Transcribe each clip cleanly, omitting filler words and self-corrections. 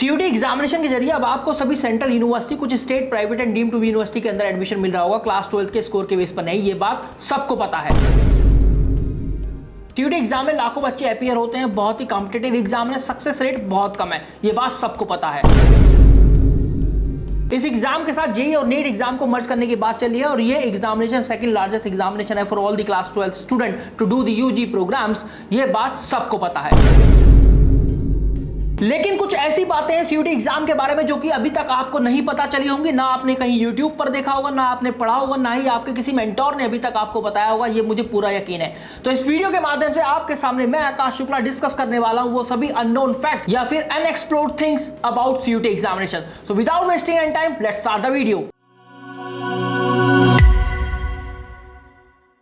CUT examination के जरिए अब आपको सभी सेंट्रल यूनिवर्सिटी, कुछ state, private and deemed to be university के अंदर एडमिशन मिल रहा होगा क्लास 12 के स्कोर के बेस पर नहीं, ये बात सबको पता है। सीयूटी एग्जाम में लाखों बच्चे अपीयर होते हैं, बहुत ही कॉम्पिटिटिव एग्जाम है, सक्सेस रेट बहुत कम है, ये बात सबको पता है। इस एग्जाम के साथ जेईई और नीट एग्जाम को मर्ज करने की बात चल रही है और ये एग्जामिनेशन सेकंड लार्जेस्ट एग्जामिनेशन है for all the class 12 student to do the UG programmes, ये बात सबको पता है। लेकिन कुछ ऐसी बातें हैं सीयूटी एग्जाम के बारे में जो कि अभी तक आपको नहीं पता चली होंगी, ना आपने कहीं यूट्यूब पर देखा होगा, ना आपने पढ़ा होगा, ना ही आपके किसी मेंटोर ने अभी तक आपको बताया होगा, ये मुझे पूरा यकीन है। तो इस वीडियो के माध्यम से आपके सामने मैं आकाश शुक्ला डिस्कस करने वाला हूं वो सभी अननोन फैक्ट्स या फिर unexplored things about CUET examination. So without wasting any time let's start the video.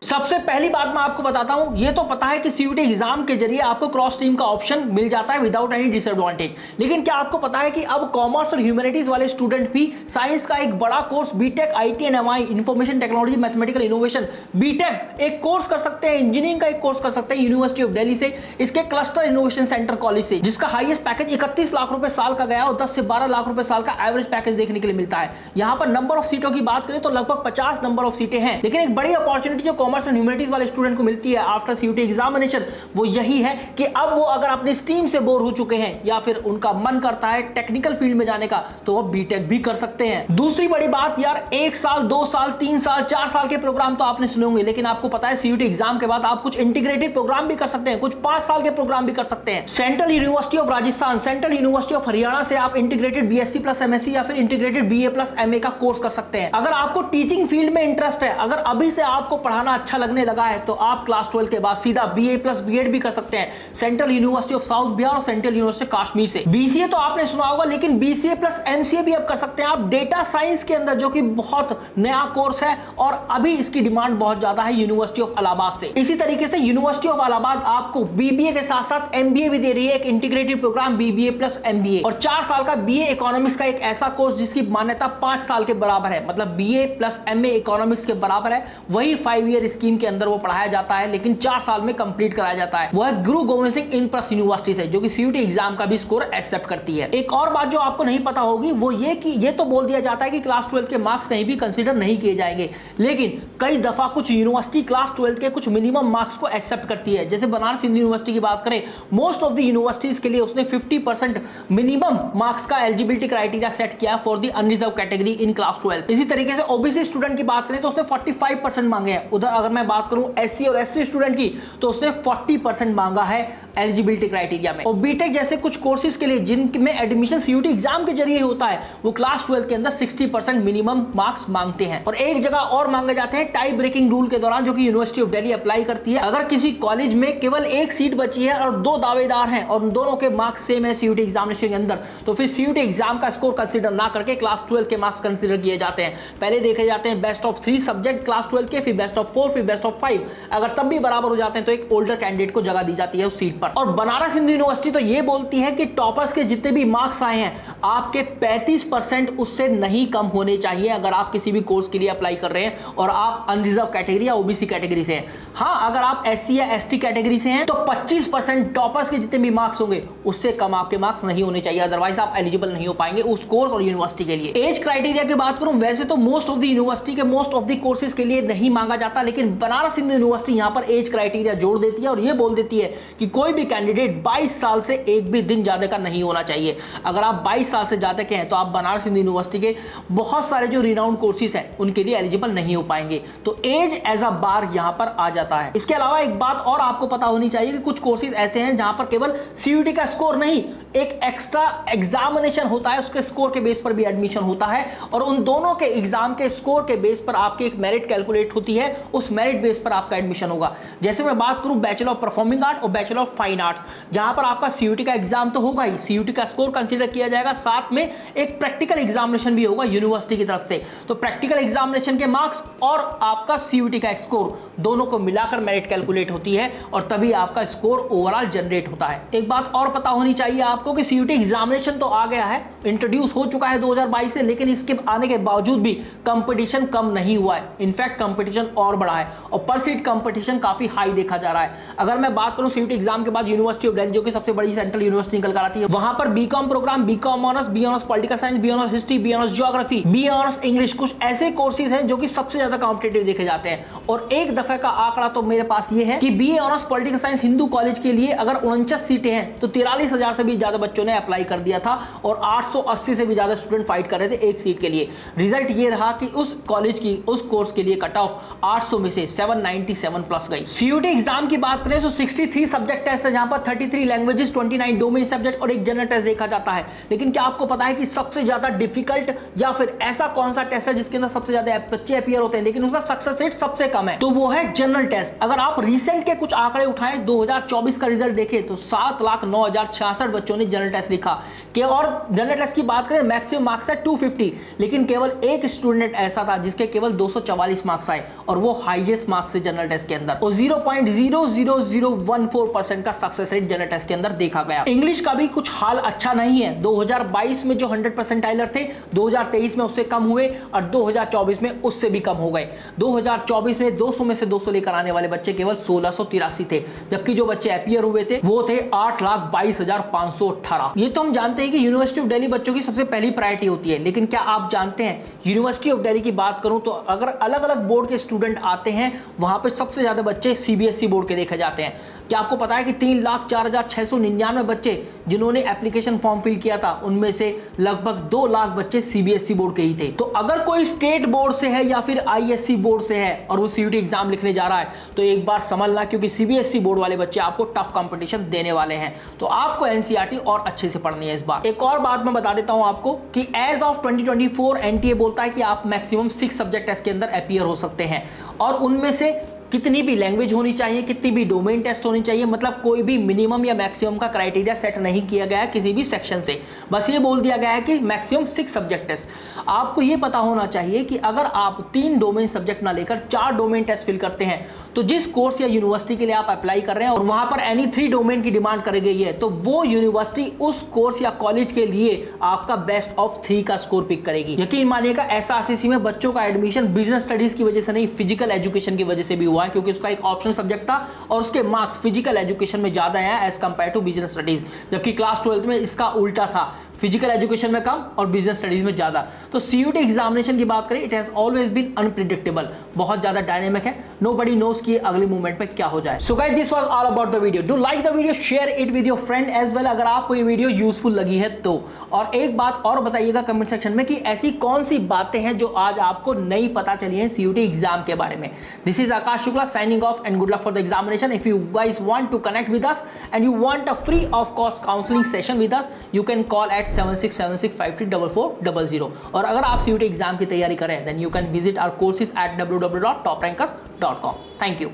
सबसे पहली बात मैं आपको बताता हूं, ये तो पता है कि सीयूटी एग्जाम के जरिए आपको क्रॉस स्ट्रीम का ऑप्शन मिल जाता है विदाउट एनी डिसएडवांटेज। लेकिन क्या आपको पता है कि अब कॉमर्स और ह्यूमैनिटीज वाले स्टूडेंट भी साइंस का एक बड़ा course BTech IT and MI information technology mathematical innovation BTech एक कोर्स कर सकते हैं, इंजीनियरिंग का एक कोर्स कर सकते हैं यूनिवर्सिटी ऑफ दिल्ली से, इसके क्लस्टर इनोवेशन सेंटर कॉलेज से, जिसका हाईएस्ट पैकेज 31 लाख रुपए साल का गया और 10 से 12 लाख रुपए साल का एवरेज पैकेज देखने के लिए मिलता है। यहां पर नंबर ऑफ सीटों की बात करें तो लगभग 50 नंबर ऑफ सीटें हैं। लेकिन एक बड़ी अपॉर्चुनिटी जो कॉमर्स एंड ह्यूमैनिटीज वाले स्टूडेंट को मिलती है आफ्टर सीयूटी एग्जामिनेशन वो यही है कि अब वो अगर अपनी स्ट्रीम से बोर हो चुके हैं या फिर उनका मन करता है टेक्निकल फील्ड में जाने का तो वो बीटेक भी कर सकते हैं। दूसरी बड़ी बात यार, 1 साल 2 साल 3 साल 4 साल के प्रोग्राम तो आपने सुने होंगे, लेकिन आपको पता है सीयूटी एग्जाम के बाद आप कुछ इंटीग्रेटेड प्रोग्राम भी कर सकते हैं, कुछ 5 साल के प्रोग्राम भी कर सकते हैं। Central university of Rajasthan, central university of Haryana से आप इंटीग्रेटेड बीएससी प्लस एमएससी या फिर इंटीग्रेटेड बीए प्लस एमए का कोर्स कर सकते हैं। अगर आपको टीचिंग फील्ड में इंटरेस्ट है, अगर अभी से आपको पढ़ाना अच्छा लगने लगा है तो आप क्लास 12 के बाद सीधा बीए प्लस बीएड भी कर सकते हैं central university of south Bihar और सेंट्रल यूनिवर्सिटी कश्मीर से। बीसीए तो आपने सुना होगा, लेकिन बीसीए प्लस एमसीए भी अब कर सकते हैं आप डेटा साइंस के अंदर, जो कि बहुत नया कोर्स है और अभी इसकी डिमांड बहुत ज्यादा है यूनिवर्सिटी ऑफ इलाहाबाद से। इसी तरीके से यूनिवर्सिटी ऑफ इलाहाबाद आपको बीबीए के साथ साथ एमबीए भी दे रही है, एक integrated programme BBA plus MBA, और 4 साल का बीए इकोनॉमिक्स का एक ऐसा कोर्स जिसकी मान्यता 5 साल के बराबर है, मतलब बीए प्लस एमए इकोनॉमिक्स के बराबर है, वही 5 ईयर स्कीम के अंदर वो पढ़ाया जाता है, लेकिन 4 साल में कंप्लीट कराया जाता है। वह गुरु गोविंद सिंह इंप्रेस यूनिवर्सिटी से, जो कि सीयूटी एग्जाम का भी स्कोर एक्सेप्ट करती है। एक और बात जो आपको नहीं पता होगी वो ये कि ये तो बोल दिया जाता है कि क्लास 12 के मार्क्स कहीं भी कंसीडर नहीं किए जाएंगे, लेकिन कई दफा कुछ यूनिवर्सिटी क्लास 12 के कुछ मिनिमम मार्क्स को एक्सेप्ट करती है। जैसे बनारस हिंदू यूनिवर्सिटी की बात करें, मोस्ट ऑफ द यूनिवर्सिटीज के लिए उसने 50% मिनिमम मार्क्स का एलिजिबिलिटी क्राइटेरिया सेट किया for the unreserved category in class 12। इसी तरीके से ओबीसी स्टूडेंट की बात करें तो उसने 45% मांगे हैं। उधर अगर मैं बात करूं एससी और एसटी स्टूडेंट की तो उसने 40% मांगा है एलिजिबिलिटी क्राइटेरिया में। और बीटेक जैसे कुछ कोर्सेज के लिए जिनमें एडमिशन सीयूटी एग्जाम के जरिए होता है, वो क्लास 12 के अंदर 60% मिनिमम मार्क्स मांगते हैं। और एक जगह और मांगे जाते हैं टाई ब्रेकिंग रूल के दौरान, जो कि यूनिवर्सिटी ऑफ दिल्ली अप्लाई करती है। अगर किसी कॉलेज में केवल एक सीट बची है और 2 दावेदार हैं और दोनों के मार्क्स सेम है सीयूटी एग्जामिनेशन के अंदर, तो फिर सीयूटी एग्जाम का स्कोर कंसीडर ना करके क्लास 12 के मार्क्स कंसीडर किए जाते हैं। पहले देखे जाते हैं बेस्ट ऑफ 3 सब्जेक्ट क्लास 12 के, फिर बेस्ट ऑफ 4, फिर बेस्ट ऑफ 5। अगर तब भी बराबर हो जाते हैं तो एक ओल्डर कैंडिडेट को जगह दी जाती है उस सीट पर। और बनारस हिंदू यूनिवर्सिटी तो ये बोलती है कि टॉपर्स के जितने भी मार्क्स आए हैं आपके 35% उससे नहीं कम होने चाहिए अगर आप किसी भी कोर्स के लिए अप्लाई कर रहे हैं और आप अनरिजर्व कैटेगरी या ओबीसी कैटेगरी से हैं। हाँ, अगर आप एससी या एसटी कैटेगरी से हैं तो 25% टॉपर्स के जितने भी मार्क्स होंगे उससे कम आपके मार्क्स नहीं होने चाहिए, अदरवाइज आप एलिजिबल नहीं हो पाएंगे उस कोर्स और यूनिवर्सिटी के लिए। एज क्राइटेरिया की बात करूं, वैसे तो मोस्ट ऑफ द यूनिवर्सिटी के मोस्ट ऑफ द कोर्सेज के लिए नहीं मांगा जाता, लेकिन बनारस हिंदू यूनिवर्सिटी यहां पर एज क्राइटेरिया जोड़ देती है और ये बोल देती है कि कोई भी कैंडिडेट 22 साल से एक भी दिन ज्यादा का नहीं होना चाहिए। अगर आप 22 साल से ज्यादा के हैं तो आप बनारस हिंदू यूनिवर्सिटी के बहुत सारे जो रिनाउंड कोर्सेज हैं उनके लिए एलिजिबल नहीं हो पाएंगे। तो एज एज अ बार यहां पर आ जाता है। इसके अलावा एक बात और आपको पता होनी चाहिए कि कुछ कोर्सेज ऐसे हैं जहां पर केवल सीयूटी का स्कोर नहीं, एक एक्स्ट्रा एग्जामिनेशन होता है, उसके स्कोर के बेस पर भी एडमिशन होता है और उन दोनों के एग्जाम के स्कोर के बेस पर आपकी एक मेरिट कैलकुलेट होती है, उस मेरिट बेस पर आपका एडमिशन होगा। जैसे मैं बात करूं बैचलर ऑफ परफॉर्मिंग आर्ट और बैचलर ऑफ फाइन आर्ट्स, जहां पर आपका सीयूटी का एग्जाम तो होगा ही, सीयूटी का स्कोर कंसीडर किया जाएगा, साथ में एक प्रैक्टिकल एग्जामिनेशन भी होगा यूनिवर्सिटी की तरफ से। तो प्रैक्टिकल एग्जामिनेशन के मार्क्स और आपका सीयूटी का स्कोर दोनों को मिलाकर मेरिट कैलकुलेट होती है और तभी आपका स्कोर ओवरऑल जनरेट होता है। एक बात और पता होनी चाहिए आपको कि सीयूटी एग्जामिनेशन तो आ गया है, इंट्रोड्यूस हो चुका है 2022 से, लेकिन इसके आने के बावजूद भी कंपटीशन कम नहीं हुआ है, इनफैक्ट कंपटीशन और बढ़ा है और पर सीट कंपटीशन काफी हाई देखा जा रहा है। अगर मैं बात करूं सीयूटी एग्जाम के के बाद यूनिवर्सिटी ऑफ दिल्ली, जो कि सबसे बड़ी सेंट्रल यूनिवर्सिटी निकल कर आती है, वहां पर BCom programme, BCom honours, B honours political science, B honours history, B honours geography, B honours English, कुछ ऐसे कोर्सेज हैं जो कि सबसे ज्यादा कॉम्पिटिटिव देखे जाते हैं। और एक दफे का आंकड़ा तो मेरे पास ये है कि B honours political science Hindu college के लिए अगर 49 सीटें हैं तो 43,000 से भी ज्यादा बच्चों ने अप्लाई कर दिया था और 880 से भी ज्यादा स्टूडेंट फाइट कर रहे थे एक सीट के लिए। रिजल्ट ये रहा कि उस कॉलेज की उस कोर्स के लिए कट ऑफ 800 में से 797 प्लस गई। सीयूटी एग्जाम की बात करें तो 63 सब्जेक्ट टेस्ट है, जहां पर 33 लैंग्वेजेस, 29 डोमेन सब्जेक्ट और एक जनरल टेस्ट देखा जाता है। लेकिन क्या आपको पता है कि सबसे ज्यादा डिफिकल्ट या फिर ऐसा कौन सा टेस्ट है जिसके अंदर सबसे ज्यादा बच्चे अपीयर होते हैं लेकिन उसका सक्सेस रेट सबसे कम है? तो वो है जनरल टेस्ट। अगर आप रिसेंट के कुछ आंकड़े उठाएं, 2024 का रिजल्ट देखें तो 7,09,066 बच्चों ने जनरल टेस्ट लिखा कि, और जनरल टेस्ट की बात करें मैक्सिमम मार्क्स है 250, लेकिन केवल एक स्टूडेंट ऐसा था जिसके केवल 244 मार्क्स आए और वो हाईएस्ट मार्क्स है जनरल टेस्ट के अंदर, और 0.00014% का सक्सेस रेट जनरल टेस्ट के अंदर देखा गया। इंग्लिश का भी कुछ हाल अच्छा नहीं है। 2022 में जो 100 परसेंटाइलर थे 2023 में उससे कम हुए और 2024 में उससे भी कम हो गए। 2024 में 200 में से 200 लेकर आने वाले बच्चे केवल 1683 थे, जबकि जो बच्चे अपीयर हुए थे वो थे 8,22,518। ये तो हम जानते हैं कि यूनिवर्सिटी ऑफ दिल्ली बच्चों की सबसे पहली प्रायोरिटी होती है, लेकिन क्या आप जानते हैं यूनिवर्सिटी ऑफ दिल्ली की बात करूं तो अगर अलग अलग बोर्ड के स्टूडेंट आते हैं वहां पे सबसे ज्यादा बच्चे सीबीएसई बोर्ड के देखे जाते हैं। क्या आपको पता है कि 3,04,699 बच्चे जिन्होंने एप्लीकेशन फॉर्म फिल किया था उनमें से लगभग 2 लाख बच्चे सीबीएसई बोर्ड के ही थे। तो अगर कोई स्टेट बोर्ड से है या फिर आईएससी बोर्ड से है और वो सीयूटी एग्जाम लिखने जा रहा है तो एक बार समझना, क्योंकि सीबीएसई बोर्ड वाले बच्चे आपको टफ कंपटीशन देने वाले हैं, तो आपको एनसीईआरटी और अच्छे से पढ़नी है इस बार। एक और बात मैं बता देता हूं आपको कि एज ऑफ 2024 एनटीए बोलता है कि आप मैक्सिमम 6 सब्जेक्ट टेस्ट के अंदर अपीयर हो सकते हैं और उनमें से कितनी भी लैंग्वेज होनी चाहिए, कितनी भी डोमेन टेस्ट होनी चाहिए, मतलब कोई भी मिनिमम या मैक्सिमम का क्राइटेरिया सेट नहीं किया गया है किसी भी सेक्शन से। बस ये बोल दिया गया है कि मैक्सिमम 6 सब्जेक्ट टेस्ट। आपको ये पता होना चाहिए कि अगर आप 3 डोमेन सब्जेक्ट ना लेकर 4 डोमेन टेस्ट फिल करते हैं तो जिस कोर्स या यूनिवर्सिटी के लिए आप अप्लाई कर रहे हैं और वहां पर एनी 3 डोमेन की डिमांड कर गई है तो वो यूनिवर्सिटी उस कोर्स या कॉलेज के लिए आपका बेस्ट ऑफ 3 का स्कोर पिक करेगी। यकीन मानिएगा एसआरसीसी में बच्चों का एडमिशन बिजनेस स्टडीज की वजह से नहीं, फिजिकल एजुकेशन की वजह से भी हुआ है, क्योंकि उसका एक ऑप्शनल सब्जेक्ट था और उसके मार्क्स फिजिकल एजुकेशन में ज्यादा है as compare to business studies, जबकि क्लास 12 में इसका उल्टा था, फिजिकल एजुकेशन में कम और बिजनेस स्टडीज में ज्यादा। तो सीयूटी एग्जामिनेशन की बात करें, it has always been unpredictable, बहुत ज्यादा डायनेमिक है, नोबडी नोस कि अगले मूवमेंट में क्या हो जाए। So guys, this was all about the video. Do like the video, share it with your friend as well अगर आपको ये वीडियो यूजफुल लगी है तो। और एक बात और बताइएगा कमेंट सेक्शन में कि ऐसी कौन सी बातें हैं जो आज आपको नहीं पता चली हैं सीयूटी एग्जाम के बारे में। This is Aakash Shukla signing off and good luck for the examination. If you guys want to connect with us and you want a free of cost counselling session with us, you can call at 7676534400। और अगर आप CUET exam की तैयारी करें then you can visit our courses at www.toprankers.com। Thank you.